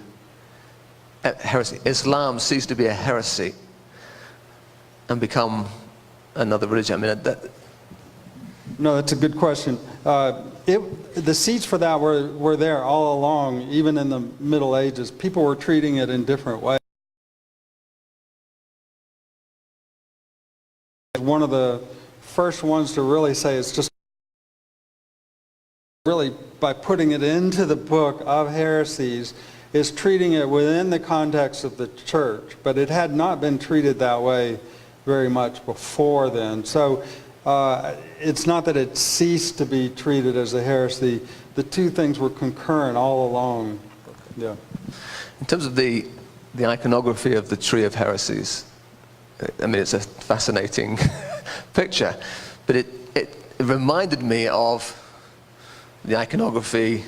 Islam cease to be a heresy and become another religion? I mean, No, that's a good question. The seeds for that were there all along, even in the Middle Ages. People were treating it in different ways. One of the first ones to really say it's just really by putting it into the book of heresies is treating it within the context of the church, but it had not been treated that way very much before then. So it's not that it ceased to be treated as a heresy. The two things were concurrent all along. Yeah. In terms of the iconography of the Tree of Heresies, I mean, it's a fascinating picture, but it reminded me of the iconography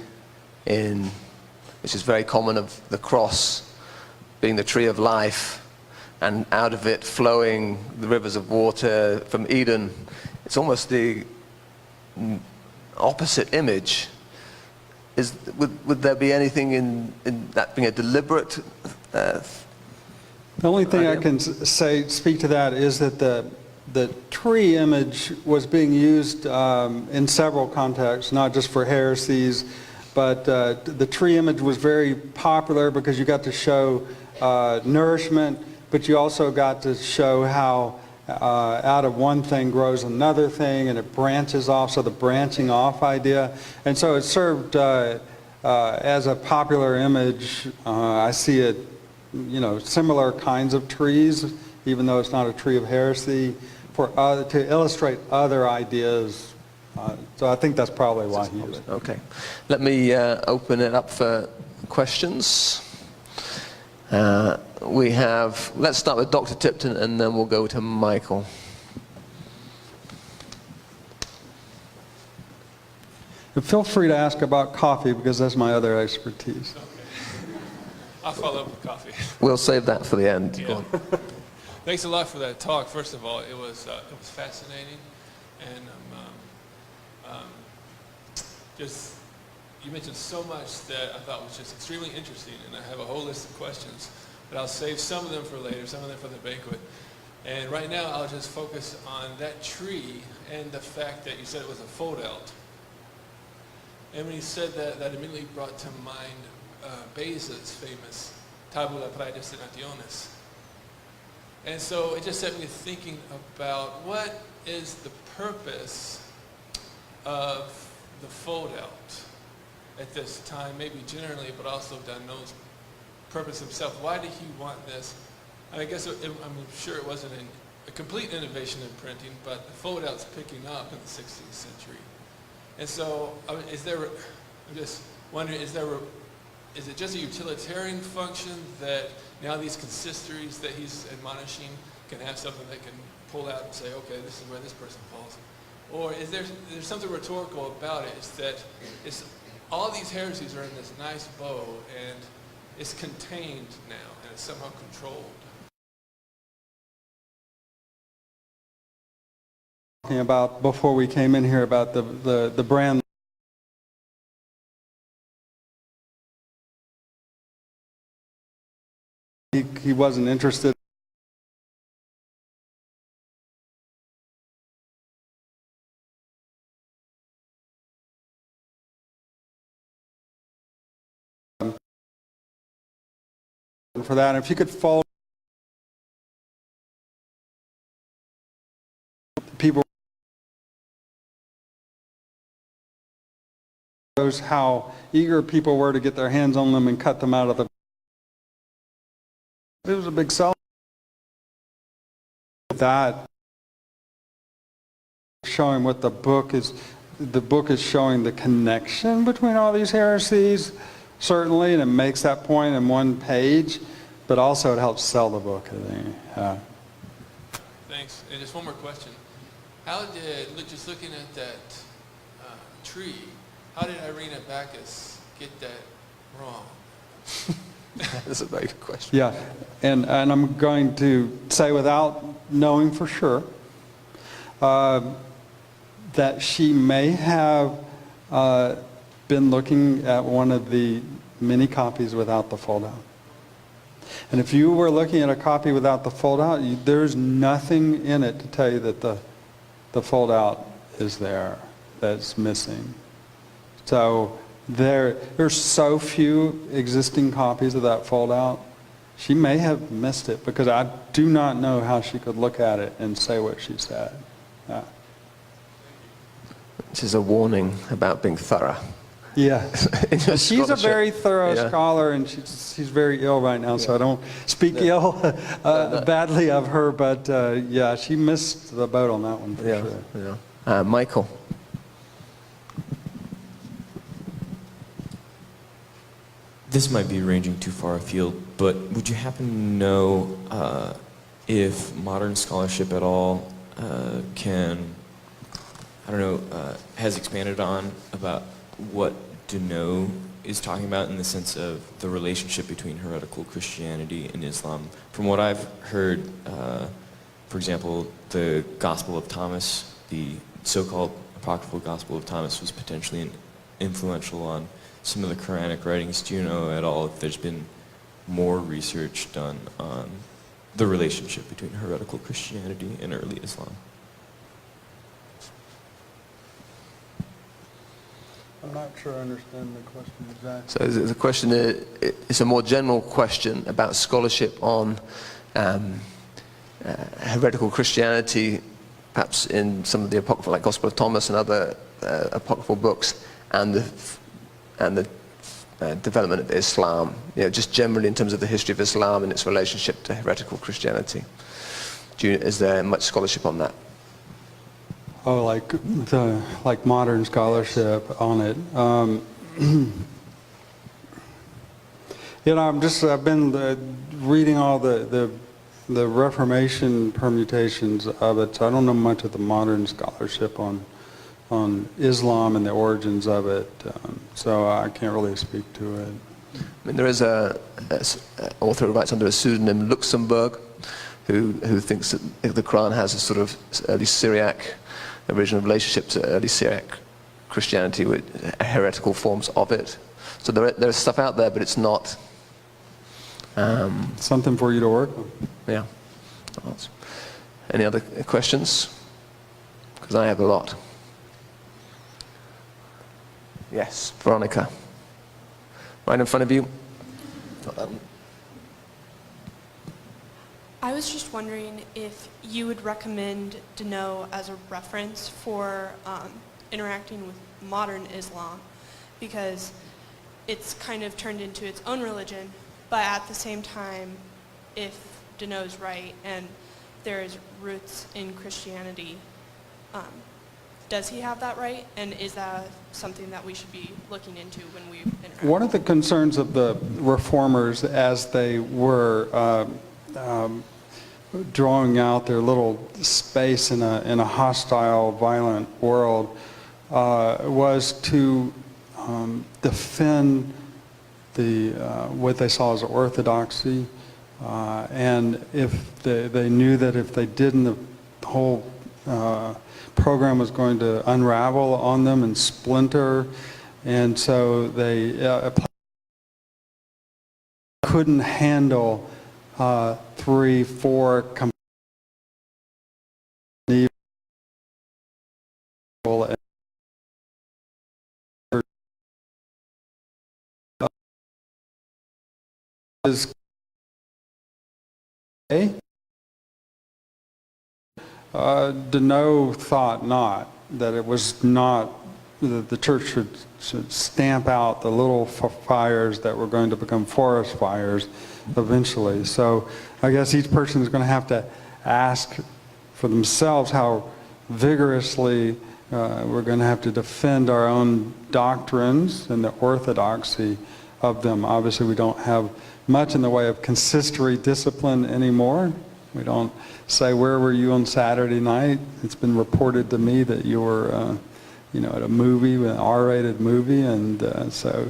which is very common, of the cross being the tree of life, and out of it flowing the rivers of water from Eden. It's almost the opposite image. Would there be anything in that being a deliberate The only thing I can speak to that is that the tree image was being used in several contexts, not just for heresies, but the tree image was very popular because you got to show nourishment, but you also got to show how out of one thing grows another thing and it branches off, so the branching off idea. And so it served as a popular image. I see it, similar kinds of trees, even though it's not a tree of heresy, to illustrate other ideas. So I think that's probably why he used it. Okay. Let me open it up for questions. Let's start with Dr. Tipton and then we'll go to Michael. And feel free to ask about coffee because that's my other expertise. Okay. I'll follow up with coffee. We'll save that for the end. Yeah. Thanks a lot for that talk. First of all, it was fascinating, and you mentioned so much that I thought was just extremely interesting, and I have a whole list of questions, but I'll save some of them for later, some of them for the banquet. And right now, I'll just focus on that tree and the fact that you said it was a fold-out. And when he said that, that immediately brought to mind Beza's famous Tabula Praedes et Nationes. And so it just set me thinking about what is the purpose of the fold-out at this time, maybe generally, but also Daneau's purpose himself. Why did he want this? I guess I'm sure it wasn't a complete innovation in printing, but the fold-out's picking up in the 16th century. And so, I'm just wondering, is it just a utilitarian function that now these consistories that he's admonishing can have something they can pull out and say, okay, this is where this person falls? Or is there's something rhetorical about it? It's that all these heresies are in this nice bow, and it's contained now, and it's somehow controlled. Talking about before we came in here about the brand. He wasn't interested. For that, and if you could follow people, shows how eager people were to get their hands on them and cut them out of the. It was a big sell. That showing what the book is. The book is showing the connection between all these heresies, certainly, and it makes that point in one page. But also it helps sell the book, I think. Thanks. And just one more question. How did, just looking at that tree, how did Irina Bacchus get that wrong? That's a very good question. Yeah, and I'm going to say without knowing for sure that she may have been looking at one of the many copies without the fold-out. And if you were looking at a copy without the fold-out, there's nothing in it to tell you that the fold-out is there, that's missing. So there's so few existing copies of that fold-out, she may have missed it, because I do not know how she could look at it and say what she said. Yeah. Which is a warning about being thorough. Yeah. She's a very thorough Yeah. scholar, and she's very ill right now, so I don't speak ill badly of her, but yeah, she missed the boat on that one for sure. Yeah. Michael. This might be ranging too far afield, but would you happen to know if modern scholarship at all has expanded on about what Daneau is talking about in the sense of the relationship between heretical Christianity and Islam? From what I've heard, for example, the Gospel of Thomas, the so-called apocryphal Gospel of Thomas, was potentially influential on some of the Quranic writings. Do you know at all if there's been more research done on the relationship between heretical Christianity and early Islam? I'm not sure I understand the question exactly. So the question is a more general question about scholarship on heretical Christianity, perhaps in some of the apocryphal, like Gospel of Thomas and other apocryphal books, and the development of Islam, just generally in terms of the history of Islam and its relationship to heretical Christianity. Is there much scholarship on that? Oh, like modern scholarship on it. I've been reading all the Reformation permutations of it, so I don't know much of the modern scholarship on Islam and the origins of it, so I can't really speak to it. I mean, there is an author who writes under a pseudonym, Luxembourg, who thinks that the Quran has a sort of early Syriac original relationship to early Syriac Christianity with heretical forms of it. So there's stuff out there, but it's not... something for you to work on. Yeah. Any other questions? Because I have a lot. Yes, Veronica. Right in front of you. Got that one. I was just wondering if you would recommend Daneau as a reference for interacting with modern Islam, because it's kind of turned into its own religion, but at the same time, if Daneau's right and there's roots in Christianity, does he have that right? And is that something that we should be looking into when we interact? One of the concerns of the reformers as they were drawing out their little space in a hostile, violent world was to defend the what they saw as orthodoxy, and if they knew that if they didn't, the whole program was going to unravel on them and splinter, and so they couldn't handle 3, 4 is Daneau thought not, that it was not, that the church should stamp out the little fires that were going to become forest fires eventually. So I guess each person is going to have to ask for themselves how vigorously we're going to have to defend our own doctrines and the orthodoxy of them. Obviously we don't have much in the way of consistory discipline anymore. We don't say, where were you on Saturday night? It's been reported to me that you were at a movie, an R-rated movie, and so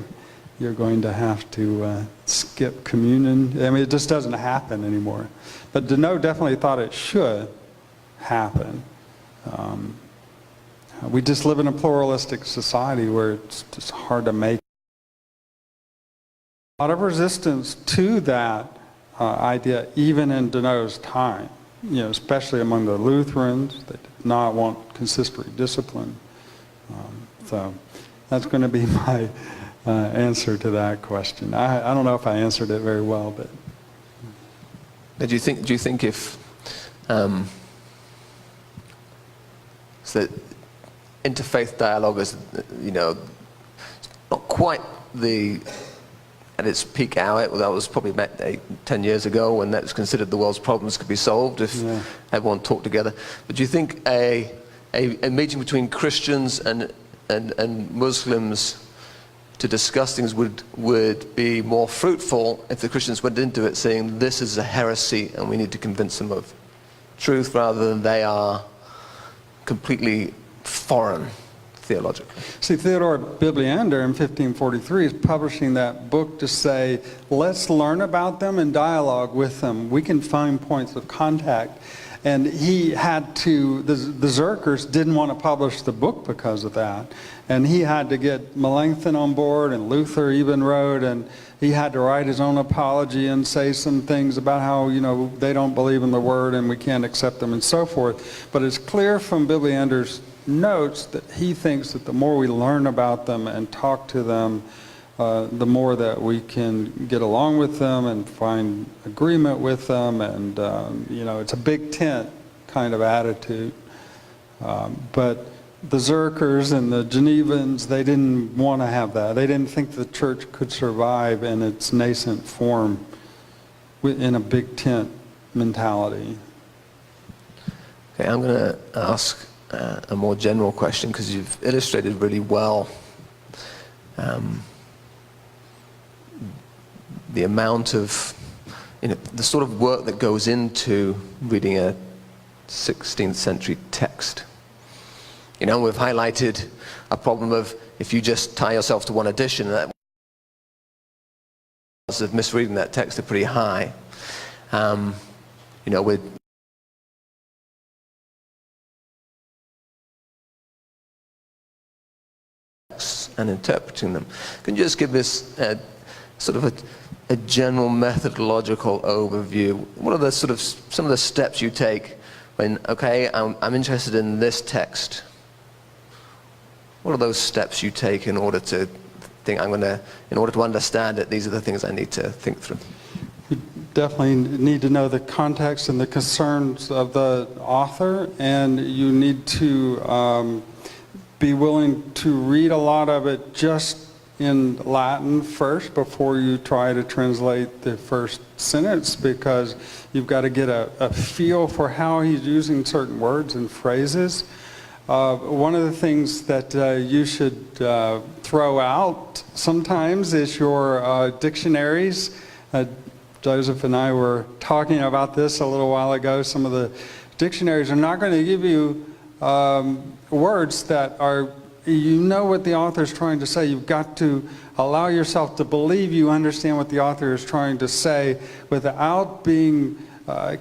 you're going to have to skip communion. I mean, it just doesn't happen anymore. But Daneau definitely thought it should happen. We just live in a pluralistic society where it's just hard to make a lot of resistance to that idea, even in Daneau's time. Especially among the Lutherans, they did not want consistory discipline. So that's going to be my answer to that question. I don't know if I answered it very well, but. Do you think if so interfaith dialogue is not quite at its peak hour, that was probably about 10 years ago when that was considered the world's problems could be solved if everyone talked together. But do you think a meeting between Christians and Muslims to discuss things would be more fruitful if the Christians went into it saying this is a heresy and we need to convince them of truth, rather than they are completely foreign theologically? See, Theodore Bibliander in 1543 is publishing that book to say, let's learn about them and dialogue with them. We can find points of contact. And he had to, the Zerkers didn't want to publish the book because of that. And he had to get Melanchthon on board, and Luther even wrote, and he had to write his own apology and say some things about how, they don't believe in the word and we can't accept them and so forth. But it's clear from Bibliander's notes that he thinks that the more we learn about them and talk to them, the more that we can get along with them and find agreement with them, and it's a big tent kind of attitude. But the Zerkers and the Genevans, they didn't want to have that. They didn't think the church could survive in its nascent form in a big tent mentality. Okay, I'm going to ask a more general question, because you've illustrated really well the amount of, the sort of work that goes into reading a 16th century text. We've highlighted a problem of if you just tie yourself to one edition, that odds of misreading that text are pretty high. With and interpreting them. Can you just give us sort of a general methodological overview? What are the some of the steps you take when, okay, I'm interested in this text. What are those steps you take in order to think, in order to understand it, these are the things I need to think through? You definitely need to know the context and the concerns of the author, and you need to be willing to read a lot of it just in Latin first before you try to translate the first sentence, because you've got to get a feel for how he's using certain words and phrases. One of the things that you should throw out sometimes is your dictionaries. Joseph and I were talking about this a little while ago. Some of the dictionaries are not going to give you words that are, you know what the author is trying to say. You've got to allow yourself to believe you understand what the author is trying to say without being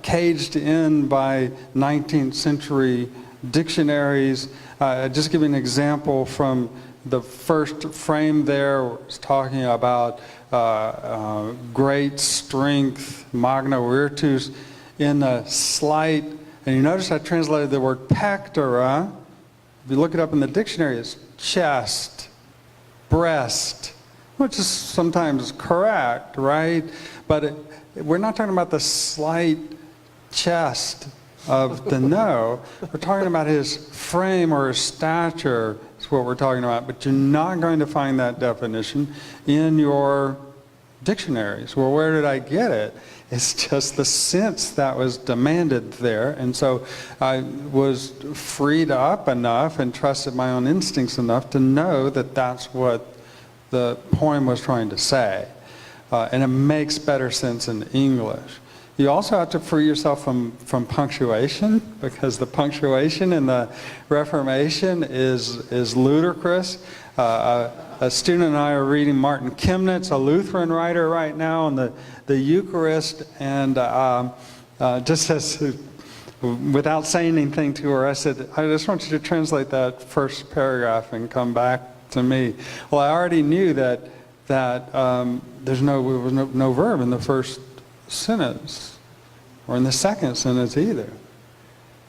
caged in by 19th century dictionaries. Just give you an example from the first frame there. It's talking about great strength, magna virtus, in a slight, and you notice I translated the word pectora. If you look it up in the dictionary, it's chest, breast, which is sometimes correct, right? But we're not talking about the slight chest of Daneau. We're talking about his frame or his stature is what we're talking about, but you're not going to find that definition in your dictionaries. Well, where did I get it? It's just the sense that was demanded there, and so I was freed up enough and trusted my own instincts enough to know that that's what the poem was trying to say, and it makes better sense in English. You also have to free yourself from punctuation, because the punctuation in the Reformation is ludicrous. A student and I are reading Martin Chemnitz, a Lutheran writer right now, on the Eucharist, and just as, without saying anything to her, I said, I just want you to translate that first paragraph and come back to me. Well, I already knew that there was no verb in the first sentence, or in the second sentence either.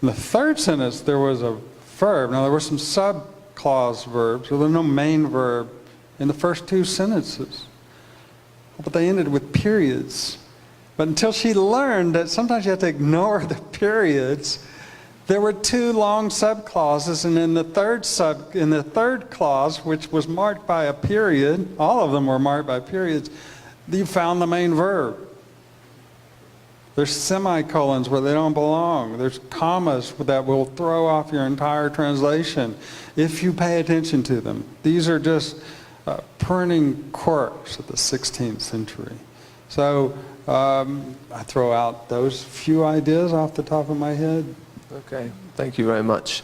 In the third sentence, there was a verb. Now, there were some subclause verbs, so there was no main verb in the first two sentences. But they ended with periods. But until she learned that sometimes you have to ignore the periods, there were two long subclauses, and in the third clause, which was marked by a period, all of them were marked by periods, you found the main verb. There's semicolons where they don't belong. There's commas that will throw off your entire translation if you pay attention to them. These are just printing quirks of the 16th century. So I throw out those few ideas off the top of my head. Okay, thank you very much.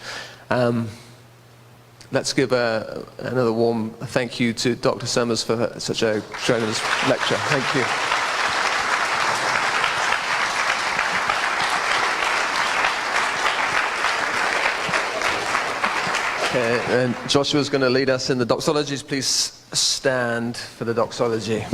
Let's give another warm thank you to Dr. Summers for such a tremendous lecture. Thank you. Okay, and Joshua's going to lead us in the doxologies. Please stand for the doxology.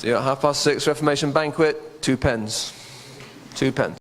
See you at 6:30, Reformation banquet, 2 pence. 2 pence.